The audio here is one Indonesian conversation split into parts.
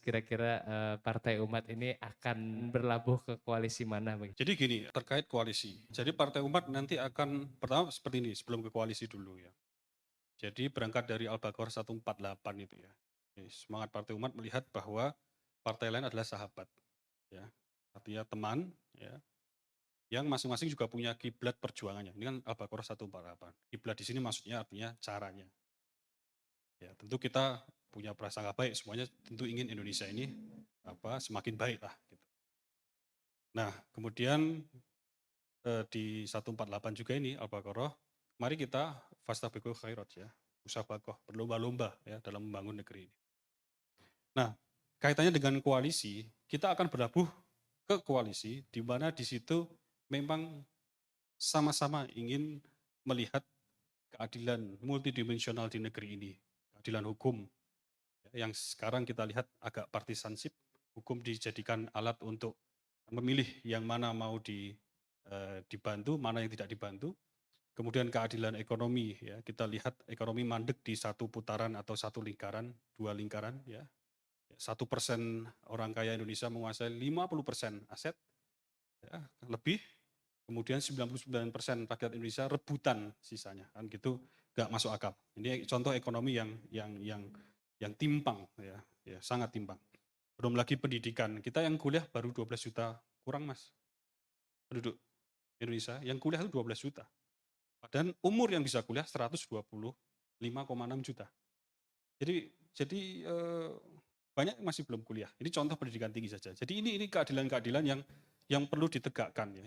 kira-kira Partai Umat ini akan berlabuh ke koalisi mana begitu? Jadi gini, terkait koalisi. Jadi Partai Umat nanti akan, pertama seperti ini, sebelum ke koalisi dulu ya. Jadi berangkat dari Al-Baqarah 148 itu ya. Semangat Partai Umat melihat bahwa partai lain adalah sahabat. Ya. Artinya teman, ya, yang masing-masing juga punya kiblat perjuangannya. Ini kan Al-Baqarah 148. Kiblat di sini maksudnya artinya caranya. Ya, tentu kita punya prasangka baik, semuanya tentu ingin Indonesia ini semakin baik lah. Gitu. Nah, kemudian di 148 juga ini Al-Baqarah, mari kita fastabiqul khairat ya, musabakoh, berlomba-lomba ya dalam membangun negeri ini. Nah, kaitannya dengan koalisi, kita akan berlabuh ke koalisi di mana di situ memang sama-sama ingin melihat keadilan multidimensional di negeri ini, keadilan hukum ya, yang sekarang kita lihat agak partisansip, hukum dijadikan alat untuk memilih yang mana mau dibantu, mana yang tidak dibantu. Kemudian keadilan ekonomi ya, kita lihat ekonomi mandek di satu putaran atau satu lingkaran, dua lingkaran ya. 1% orang kaya Indonesia menguasai 50% aset ya, lebih, kemudian 99% rakyat Indonesia rebutan sisanya, kan gitu, nggak masuk akal. Ini contoh ekonomi yang timpang ya, sangat timpang. Belum lagi pendidikan, kita yang kuliah baru 12 juta kurang Mas, penduduk Indonesia yang kuliah itu 12 juta. Dan umur yang bisa kuliah 125,6 juta. Jadi banyak yang masih belum kuliah. Ini contoh pendidikan tinggi saja. Jadi ini keadilan-keadilan yang perlu ditegakkan ya.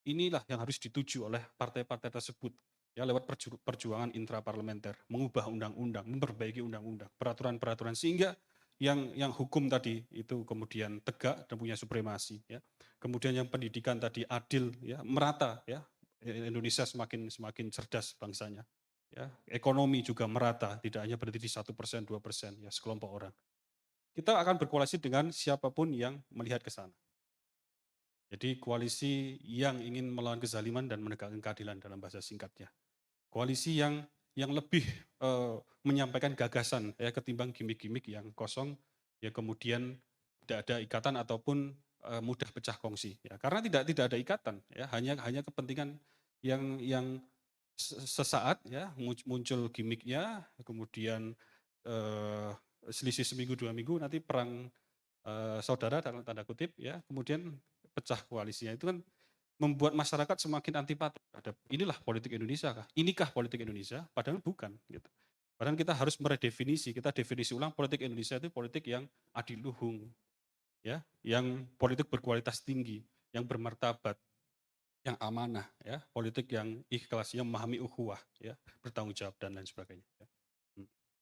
Inilah yang harus dituju oleh partai-partai tersebut ya, lewat perjuangan intraparlementer, mengubah undang-undang, memperbaiki undang-undang, peraturan-peraturan, sehingga yang hukum tadi itu kemudian tegak dan punya supremasi ya. Kemudian yang pendidikan tadi adil ya, merata ya. Indonesia semakin cerdas bangsanya ya. Ekonomi juga merata, tidak hanya berhenti di 1%, 2% ya, sekelompok orang. Kita akan berkoalisi dengan siapapun yang melihat ke sana. Jadi koalisi yang ingin melawan kezaliman dan menegakkan keadilan dalam bahasa singkatnya. Koalisi yang lebih menyampaikan gagasan ya, ketimbang gimmick-gimmick yang kosong ya, kemudian tidak ada ikatan ataupun mudah pecah kongsi ya. Karena tidak ada ikatan ya, hanya kepentingan yang sesaat ya, muncul gimmicknya, kemudian selisih seminggu 2 minggu nanti perang saudara dalam tanda kutip ya, kemudian pecah koalisinya. Itu kan membuat masyarakat semakin antipati terhadap inilah politik Indonesia kah? Inikah politik Indonesia? Padahal bukan gitu. Padahal kita harus meredefinisi, kita definisi ulang politik Indonesia itu politik yang adiluhung ya, yang politik berkualitas tinggi, yang bermartabat, yang amanah ya, politik yang ikhlas, yang memahami ukhuwah ya, bertanggung jawab dan lain sebagainya. Ya.